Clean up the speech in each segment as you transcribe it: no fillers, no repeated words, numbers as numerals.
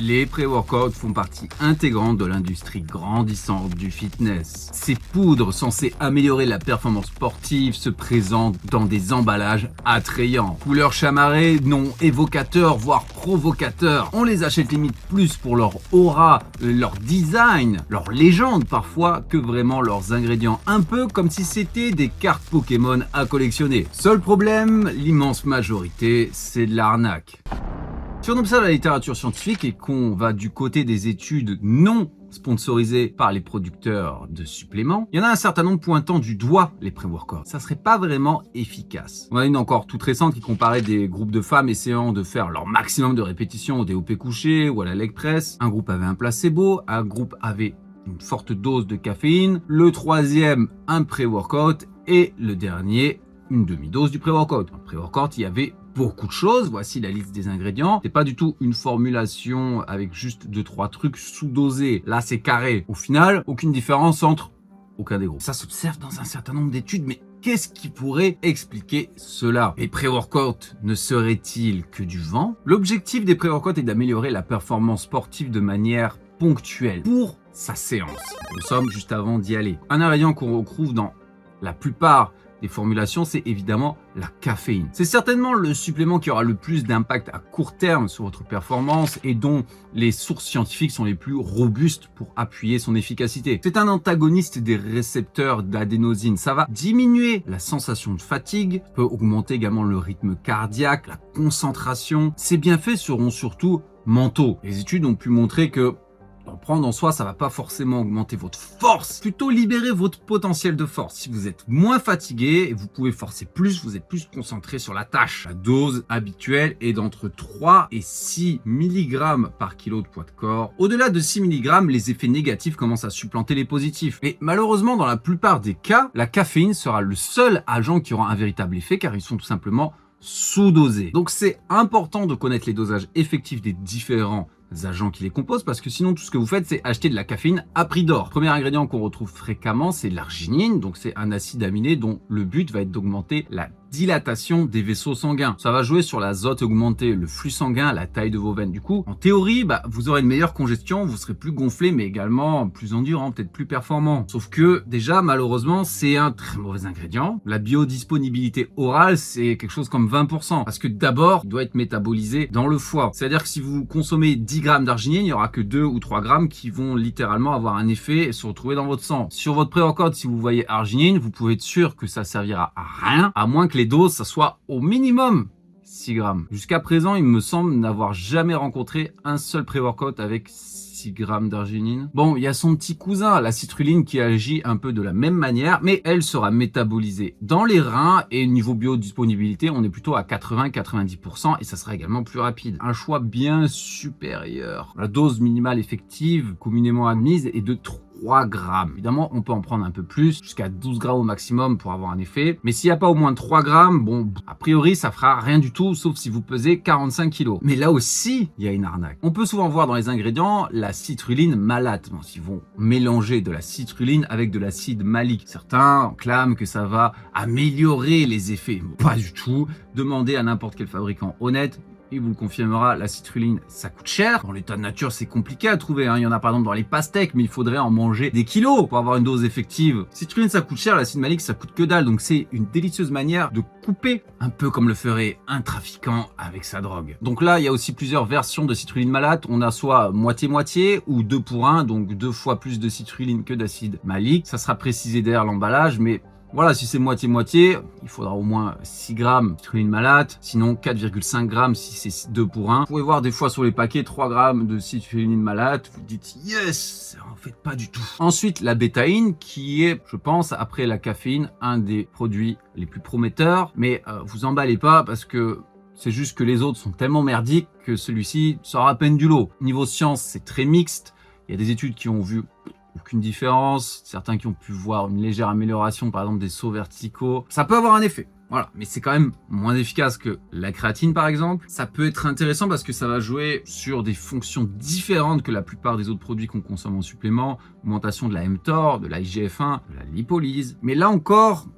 Les pré-workouts font partie intégrante de l'industrie grandissante du fitness. Ces poudres censées améliorer la performance sportive se présentent dans des emballages attrayants. Couleurs chamarrées, noms évocateurs, voire provocateurs. On les achète limite plus pour leur aura, leur design, leur légende parfois, que vraiment leurs ingrédients. Un peu comme si c'était des cartes Pokémon à collectionner. Seul problème, l'immense majorité, c'est de l'arnaque. Si on observe la littérature scientifique et qu'on va du côté des études non sponsorisées par les producteurs de suppléments, il y en a un certain nombre pointant du doigt les pré-workouts. Ça serait pas vraiment efficace. On a une encore toute récente qui comparait des groupes de femmes essayant de faire leur maximum de répétitions au développé couché ou à la leg press. Un groupe avait un placebo, un groupe avait une forte dose de caféine, le troisième un pré-workout et le dernier une demi-dose du pré-workout. Dans le pré-workout, il y avait beaucoup de choses. Voici la liste des ingrédients. C'est pas du tout une formulation avec juste 2-3 trucs sous-dosés. Là, c'est carré. Au final, aucune différence entre aucun des groupes. Ça s'observe dans un certain nombre d'études, mais qu'est-ce qui pourrait expliquer cela? Les pré-workouts ne seraient-ils que du vent? L'objectif des pré-workouts est d'améliorer la performance sportive de manière ponctuelle pour sa séance. Nous sommes juste avant d'y aller. Un ingrédient qu'on retrouve dans la plupart des formulations, c'est évidemment la caféine. C'est certainement le supplément qui aura le plus d'impact à court terme sur votre performance et dont les sources scientifiques sont les plus robustes pour appuyer son efficacité. C'est un antagoniste des récepteurs d'adénosine. Ça va diminuer la sensation de fatigue, peut augmenter également le rythme cardiaque, la concentration. Ces bienfaits seront surtout mentaux. Les études ont pu montrer que en prendre en soi, ça va pas forcément augmenter votre force, plutôt libérer votre potentiel de force. Si vous êtes moins fatigué et vous pouvez forcer plus, vous êtes plus concentré sur la tâche. La dose habituelle est d'entre 3 et 6 mg par kilo de poids de corps. Au-delà de 6 mg, les effets négatifs commencent à supplanter les positifs. Mais malheureusement, dans la plupart des cas, la caféine sera le seul agent qui aura un véritable effet car ils sont tout simplement sous-dosés. Donc c'est important de connaître les dosages effectifs des différents agents qui les composent parce que sinon tout ce que vous faites c'est acheter de la caféine à prix d'or. Premier ingrédient qu'on retrouve fréquemment c'est l'arginine, donc c'est un acide aminé dont le but va être d'augmenter la dilatation des vaisseaux sanguins. Ça va jouer sur l'azote augmenté, le flux sanguin, la taille de vos veines. Du coup, en théorie, vous aurez une meilleure congestion, vous serez plus gonflé, mais également plus endurant, peut-être plus performant. Sauf que déjà, malheureusement, c'est un très mauvais ingrédient. La biodisponibilité orale, c'est quelque chose comme 20%. Parce que d'abord, il doit être métabolisé dans le foie. C'est-à-dire que si vous consommez 10 grammes d'arginine, il n'y aura que 2 ou 3 grammes qui vont littéralement avoir un effet et se retrouver dans votre sang. Sur votre pré-workout, si vous voyez arginine, vous pouvez être sûr que ça servira à rien, à moins que les doses, ça soit au minimum 6 grammes. Jusqu'à présent, il me semble n'avoir jamais rencontré un seul pré-workout avec 6 grammes d'arginine. Bon, il y a son petit cousin, la citrulline, qui agit un peu de la même manière, mais elle sera métabolisée dans les reins et niveau biodisponibilité, on est plutôt à 80-90% et ça sera également plus rapide. Un choix bien supérieur. La dose minimale effective, communément admise, est de 3 grammes. Évidemment, on peut en prendre un peu plus, jusqu'à 12 grammes au maximum pour avoir un effet. Mais s'il n'y a pas au moins 3 grammes, bon, a priori, ça fera rien du tout, sauf si vous pesez 45 kilos. Mais là aussi, il y a une arnaque. On peut souvent voir dans les ingrédients la citrulline malate. Bon, ils vont mélanger de la citrulline avec de l'acide malique. Certains clament que ça va améliorer les effets. Pas du tout. Demandez à n'importe quel fabricant honnête. Il vous le confirmera, la citrulline, ça coûte cher. Dans l'état de nature, c'est compliqué à trouver. Il y en a par exemple dans les pastèques, mais il faudrait en manger des kilos pour avoir une dose effective. Citrulline, ça coûte cher. L'acide malique, ça coûte que dalle. Donc c'est une délicieuse manière de couper, un peu comme le ferait un trafiquant avec sa drogue. Donc là, il y a aussi plusieurs versions de citrulline malate. On a soit moitié-moitié ou 2 pour 1, donc 2 fois plus de citrulline que d'acide malique. Ça sera précisé derrière l'emballage, mais voilà, si c'est moitié-moitié, il faudra au moins 6 grammes de citrulline malate, sinon 4,5 grammes si c'est 2 pour 1. Vous pouvez voir des fois sur les paquets 3 grammes de citrulline malate, vous dites yes, en fait pas du tout. Ensuite, la bétaïne qui est, je pense, après la caféine, un des produits les plus prometteurs, mais vous emballez pas parce que c'est juste que les autres sont tellement merdiques que celui-ci sort à peine du lot. Niveau science, c'est très mixte, il y a des études qui ont vu aucune différence, certains qui ont pu voir une légère amélioration, par exemple des sauts verticaux. Ça peut avoir un effet, voilà, mais c'est quand même moins efficace que la créatine par exemple. Ça peut être intéressant parce que ça va jouer sur des fonctions différentes que la plupart des autres produits qu'on consomme en supplément, augmentation de la mTOR, de la IGF-1, de la lipolyse. Mais là encore,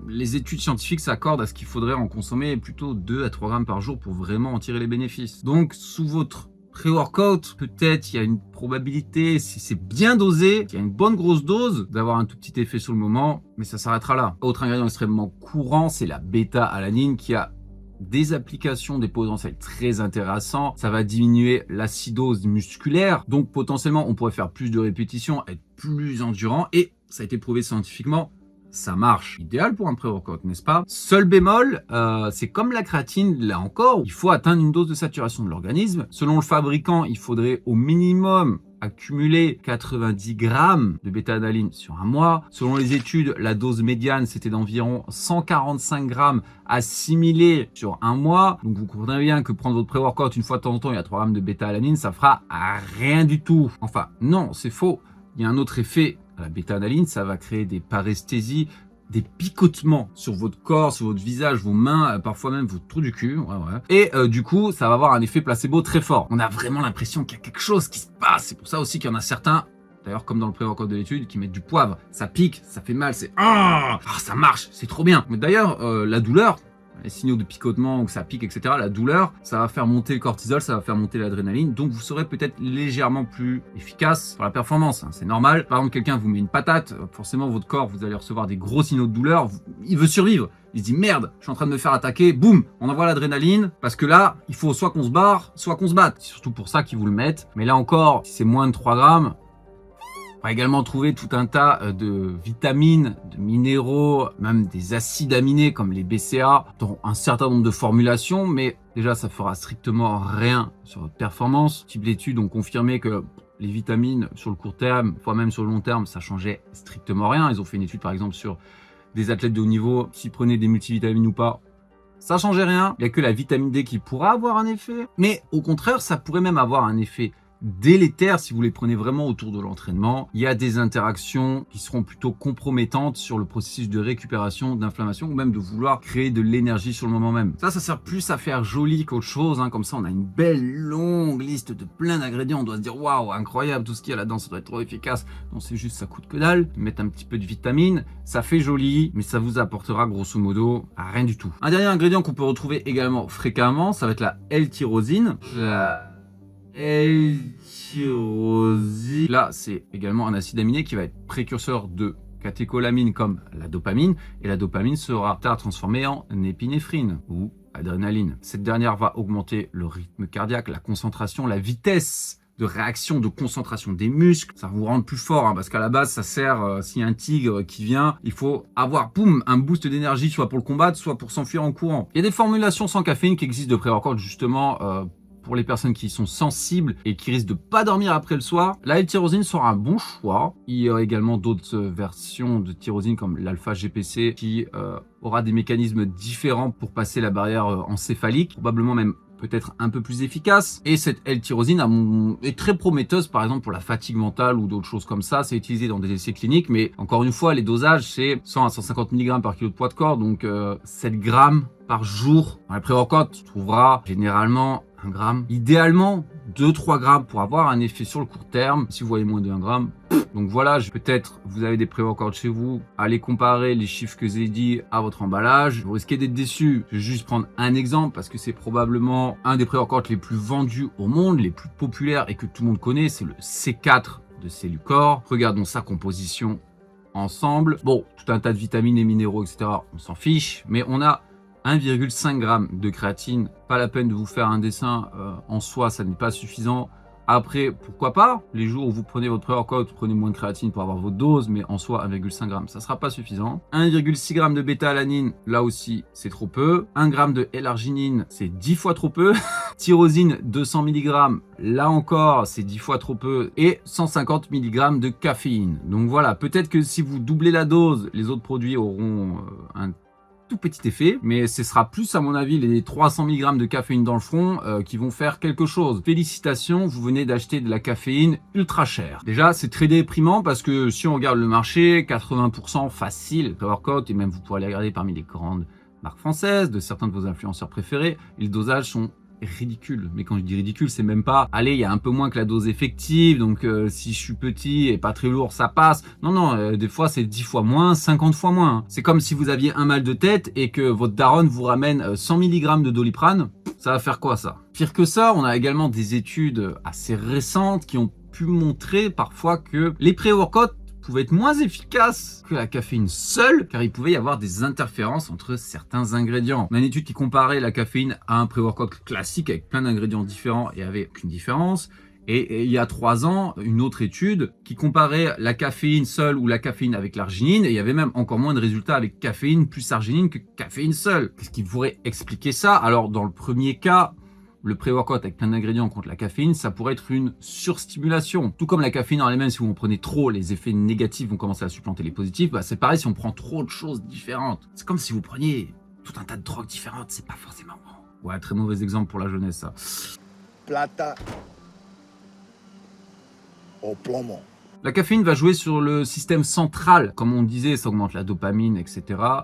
les études scientifiques s'accordent à ce qu'il faudrait en consommer plutôt 2 à 3 grammes par jour pour vraiment en tirer les bénéfices. Donc sous votre Pré-workout, peut-être il y a une probabilité, si c'est bien dosé, qu'il y a une bonne grosse dose, d'avoir un tout petit effet sur le moment, mais ça s'arrêtera là. Autre ingrédient extrêmement courant, c'est la bêta-alanine qui a des applications, des potentiels très intéressants. Ça va diminuer l'acidose musculaire, donc potentiellement on pourrait faire plus de répétitions, être plus endurant, et ça a été prouvé scientifiquement, ça marche. Idéal pour un pré-workout, n'est-ce pas? Seul bémol, c'est comme la créatine, là encore, il faut atteindre une dose de saturation de l'organisme. Selon le fabricant, il faudrait au minimum accumuler 90 grammes de bêta-alanine sur un mois. Selon les études, la dose médiane, c'était d'environ 145 grammes assimilés sur un mois. Donc vous comprenez bien que prendre votre pré-workout une fois de temps en temps, il y a 3 grammes de bêta-alanine, ça fera rien du tout. Enfin, non, c'est faux. Il y a un autre effet. La bêta-alanine, ça va créer des paresthésies, des picotements sur votre corps, sur votre visage, vos mains, parfois même vos trous du cul. Et du coup, ça va avoir un effet placebo très fort. On a vraiment l'impression qu'il y a quelque chose qui se passe. C'est pour ça aussi qu'il y en a certains, d'ailleurs comme dans le pré-workout de l'étude, qui mettent du poivre. Ça pique, ça fait mal, c'est ça marche, c'est trop bien. Mais d'ailleurs, la douleur, les signaux de picotement ou que ça pique, etc. La douleur, ça va faire monter le cortisol, ça va faire monter l'adrénaline. Donc, vous serez peut-être légèrement plus efficace sur la performance. Hein. C'est normal. Par exemple, quelqu'un vous met une patate, forcément, votre corps, vous allez recevoir des gros signaux de douleur. Il veut survivre. Il se dit, merde, je suis en train de me faire attaquer. Boum, on envoie l'adrénaline. Parce que là, il faut soit qu'on se barre, soit qu'on se batte. C'est surtout pour ça qu'ils vous le mettent. Mais là encore, si c'est moins de 3 grammes, on va également trouver tout un tas de vitamines, de minéraux, même des acides aminés comme les BCA, dans un certain nombre de formulations, mais déjà ça fera strictement rien sur votre performance. Type d'études ont confirmé que les vitamines sur le court terme, voire même sur le long terme, ça changeait strictement rien. Ils ont fait une étude par exemple sur des athlètes de haut niveau, s'ils prenaient des multivitamines ou pas. Ça changeait rien. Il n'y a que la vitamine D qui pourra avoir un effet, mais au contraire, ça pourrait même avoir un effet délétères si vous les prenez vraiment autour de l'entraînement. Il y a des interactions qui seront plutôt compromettantes sur le processus de récupération, d'inflammation ou même de vouloir créer de l'énergie sur le moment même. Ça sert plus à faire joli qu'autre chose. Hein. Comme ça, on a une belle longue liste de plein d'ingrédients. On doit se dire waouh, incroyable, tout ce qu'il y a là-dedans, ça doit être trop efficace. Non, c'est juste, ça coûte que dalle. Mettre un petit peu de vitamine, ça fait joli, mais ça vous apportera grosso modo à rien du tout. Un dernier ingrédient qu'on peut retrouver également fréquemment, ça va être la L-tyrosine. L-tyrosine. Là, c'est également un acide aminé qui va être précurseur de catécholamine comme la dopamine. Et la dopamine sera tard transformée en épinéphrine ou adrénaline. Cette dernière va augmenter le rythme cardiaque, la concentration, la vitesse de réaction, de concentration des muscles. Ça va vous rendre plus fort, hein, parce qu'à la base, ça sert, s'il y a un tigre qui vient, il faut avoir, boum, un boost d'énergie, soit pour le combattre, soit pour s'enfuir en courant. Il y a des formulations sans caféine qui existent de pré-workout, justement, pour les personnes qui sont sensibles et qui risquent de pas dormir après le soir. La L-tyrosine sera un bon choix. Il y aura également d'autres versions de tyrosine comme l'alpha-GPC qui aura des mécanismes différents pour passer la barrière encéphalique, probablement même peut-être un peu plus efficace. Et cette L-tyrosine est très prometteuse, par exemple pour la fatigue mentale ou d'autres choses comme ça. C'est utilisé dans des essais cliniques, mais encore une fois, les dosages, c'est 100 à 150 mg par kilo de poids de corps, donc 7 grammes par jour. Dans les pré-workouts, tu trouveras généralement 1 gramme. Idéalement, 2-3 grammes pour avoir un effet sur le court terme. Si vous voyez moins de 1 gramme, donc voilà, peut-être vous avez des pré-workouts chez vous, allez comparer les chiffres que j'ai dit à votre emballage. Vous risquez d'être déçu. Je vais juste prendre un exemple parce que c'est probablement un des pré-workouts les plus vendus au monde, les plus populaires et que tout le monde connaît. C'est le C4 de Cellucor. Regardons sa composition ensemble. Bon, tout un tas de vitamines et minéraux, etc. On s'en fiche, mais on a 1,5 g de créatine. Pas la peine de vous faire un dessin en soi, ça n'est pas suffisant. Après, pourquoi pas, les jours où vous prenez votre pré-workout, prenez moins de créatine pour avoir votre dose, mais en soi, 1,5 g, ça sera pas suffisant. 1,6 g de bêta-alanine, là aussi, c'est trop peu. 1 g de L-arginine, c'est 10 fois trop peu. Tyrosine, 200 mg, là encore, c'est 10 fois trop peu. Et 150 mg de caféine. Donc voilà, peut-être que si vous doublez la dose, les autres produits auront un tout petit effet, mais ce sera plus à mon avis les 300 mg de caféine dans le front qui vont faire quelque chose. Félicitations, vous venez d'acheter de la caféine ultra chère. Déjà, c'est très déprimant parce que si on regarde le marché, 80% facile, pré-workout, et même vous pourrez les regarder parmi les grandes marques françaises, de certains de vos influenceurs préférés, les dosages sont ridicule. Mais quand je dis ridicule, c'est même pas, allez, il y a un peu moins que la dose effective, donc si je suis petit et pas très lourd, ça passe. Non, non, des fois c'est 10 fois moins, 50 fois moins. C'est comme si vous aviez un mal de tête et que votre daronne vous ramène 100 mg de Doliprane. Ça va faire quoi ça? Pire que ça, on a également des études assez récentes qui ont pu montrer parfois que les pré-workouts pouvaient être moins efficaces que la caféine seule, car il pouvait y avoir des interférences entre certains ingrédients. On a une étude qui comparait la caféine à un pré-workout classique avec plein d'ingrédients différents et avait aucune différence. Et il y a 3 ans, une autre étude qui comparait la caféine seule ou la caféine avec l'arginine, et il y avait même encore moins de résultats avec caféine plus arginine que caféine seule. Qu'est-ce qui pourrait expliquer ça? Alors, dans le premier cas, le pré-workout avec plein d'ingrédients contre la caféine, ça pourrait être une surstimulation. Tout comme la caféine en elle-même, si vous en prenez trop, les effets négatifs vont commencer à supplanter les positifs. Bah, c'est pareil si on prend trop de choses différentes. C'est comme si vous preniez tout un tas de drogues différentes, c'est pas forcément bon. Ouais, très mauvais exemple pour la jeunesse, ça. Plata au plomo. La caféine va jouer sur le système central. Comme on disait, ça augmente la dopamine, etc.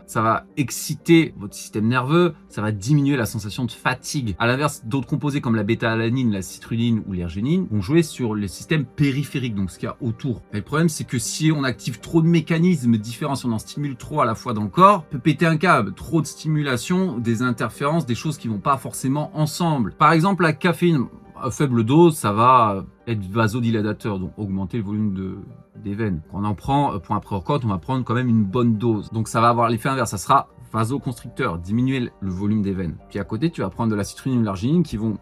Ça va exciter votre système nerveux, ça va diminuer la sensation de fatigue. À l'inverse, d'autres composés comme la bêta-alanine, la citrulline ou l'ergénine vont jouer sur le système périphérique, donc ce qu'il y a autour. Et le problème, c'est que si on active trop de mécanismes différents, si on en stimule trop à la fois dans le corps, on peut péter un câble. Trop de stimulation, des interférences, des choses qui vont pas forcément ensemble. Par exemple, la caféine, à faible dose, ça va être vasodilatateur, donc augmenter le volume des veines. Quand on en prend pour un pré-workout, on va prendre quand même une bonne dose. Donc ça va avoir l'effet inverse, ça sera vasoconstricteur, diminuer le volume des veines. Puis à côté, tu vas prendre de la citrulline ou de l'arginine qui vont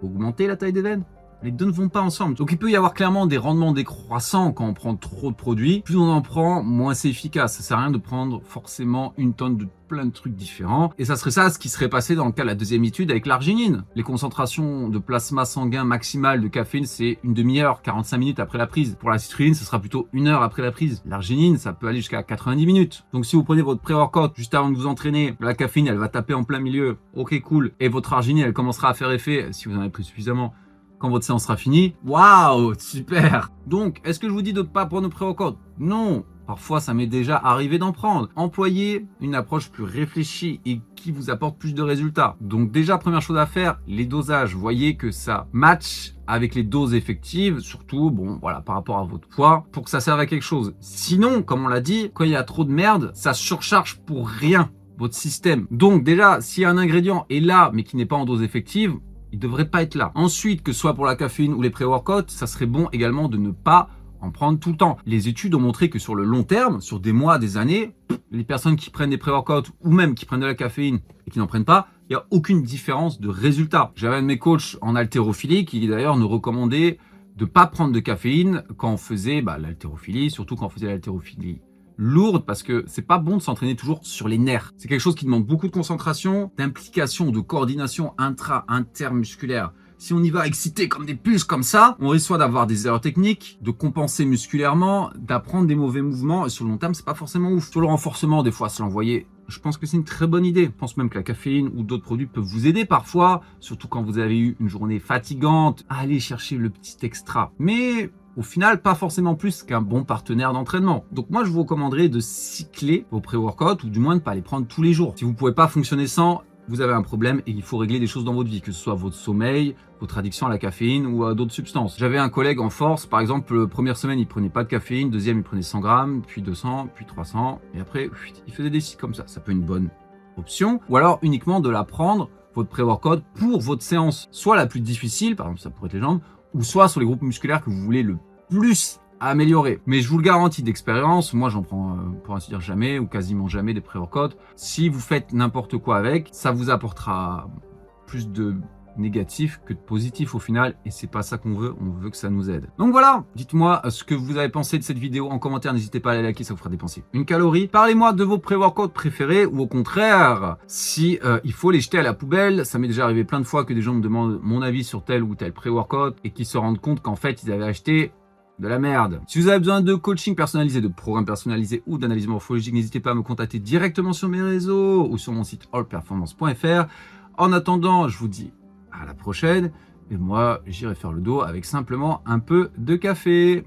augmenter la taille des veines. Les deux ne vont pas ensemble. Donc il peut y avoir clairement des rendements décroissants quand on prend trop de produits. Plus on en prend, moins c'est efficace. Ça sert à rien de prendre forcément une tonne de plein de trucs différents. Et ça serait ça ce qui serait passé dans le cas de la deuxième étude avec l'arginine. Les concentrations de plasma sanguin maximales de caféine, c'est une demi-heure, 45 minutes après la prise. Pour la citrulline, ce sera plutôt 1 heure après la prise. L'arginine, ça peut aller jusqu'à 90 minutes. Donc si vous prenez votre pré-workout juste avant de vous entraîner, la caféine, elle va taper en plein milieu. Ok, cool. Et votre arginine, elle commencera à faire effet, si vous en avez pris suffisamment, quand votre séance sera finie. Waouh, super. Donc, est-ce que je vous dis de ne pas prendre de pré-workout? Non. Parfois, ça m'est déjà arrivé d'en prendre. Employez une approche plus réfléchie et qui vous apporte plus de résultats. Donc déjà, première chose à faire, les dosages. Voyez que ça match avec les doses effectives, surtout, bon, voilà, par rapport à votre poids, pour que ça serve à quelque chose. Sinon, comme on l'a dit, quand il y a trop de merde, ça surcharge pour rien votre système. Donc déjà, si un ingrédient est là, mais qui n'est pas en dose effective, il ne devrait pas être là. Ensuite, que ce soit pour la caféine ou les pré-workouts, ça serait bon également de ne pas en prendre tout le temps. Les études ont montré que sur le long terme, sur des mois, des années, les personnes qui prennent des pré-workouts ou même qui prennent de la caféine et qui n'en prennent pas, il n'y a aucune différence de résultat. J'avais un de mes coachs en haltérophilie qui d'ailleurs nous recommandait de ne pas prendre de caféine quand on faisait l'haltérophilie, surtout quand on faisait l'haltérophilie lourde, parce que c'est pas bon de s'entraîner toujours sur les nerfs. C'est quelque chose qui demande beaucoup de concentration, d'implication, de coordination intermusculaire. Si on y va excité comme des puces comme ça, on risque soit d'avoir des erreurs techniques, de compenser musculairement, d'apprendre des mauvais mouvements, et sur le long terme, c'est pas forcément ouf. Sur le renforcement, des fois, se l'envoyer, je pense que c'est une très bonne idée. Je pense même que la caféine ou d'autres produits peuvent vous aider parfois, surtout quand vous avez eu une journée fatigante, à aller chercher le petit extra. Mais au final, pas forcément plus qu'un bon partenaire d'entraînement. Donc moi, je vous recommanderais de cycler vos pré-workouts ou du moins de ne pas les prendre tous les jours. Si vous ne pouvez pas fonctionner sans, vous avez un problème et il faut régler des choses dans votre vie, que ce soit votre sommeil, votre addiction à la caféine ou à d'autres substances. J'avais un collègue en force, par exemple, première semaine, il prenait pas de caféine, deuxième, il prenait 100 grammes, puis 200, puis 300, et après, il faisait des cycles comme ça. Ça peut être une bonne option. Ou alors uniquement de la prendre, votre pré-workout, pour votre séance, soit la plus difficile, par exemple, ça pourrait être les jambes, ou soit sur les groupes musculaires que vous voulez le plus améliorer. Mais je vous le garantis d'expérience, moi j'en prends pour ainsi dire jamais ou quasiment jamais des pré-workouts. Si vous faites n'importe quoi avec, ça vous apportera plus de négatif que de positif au final, et c'est pas ça qu'on veut, on veut que ça nous aide. Donc voilà, dites-moi ce que vous avez pensé de cette vidéo en commentaire, n'hésitez pas à la liker, ça vous fera dépenser une calorie. Parlez-moi de vos pré-workouts préférés, ou au contraire, si il faut les jeter à la poubelle. Ça m'est déjà arrivé plein de fois que des gens me demandent mon avis sur tel ou tel pré-workout et qui se rendent compte qu'en fait ils avaient acheté de la merde. Si vous avez besoin de coaching personnalisé, de programmes personnalisés ou d'analyse morphologique, n'hésitez pas à me contacter directement sur mes réseaux ou sur mon site allperformance.fr. En attendant, je vous dis à la prochaine, et moi j'irai faire le dos avec simplement un peu de café.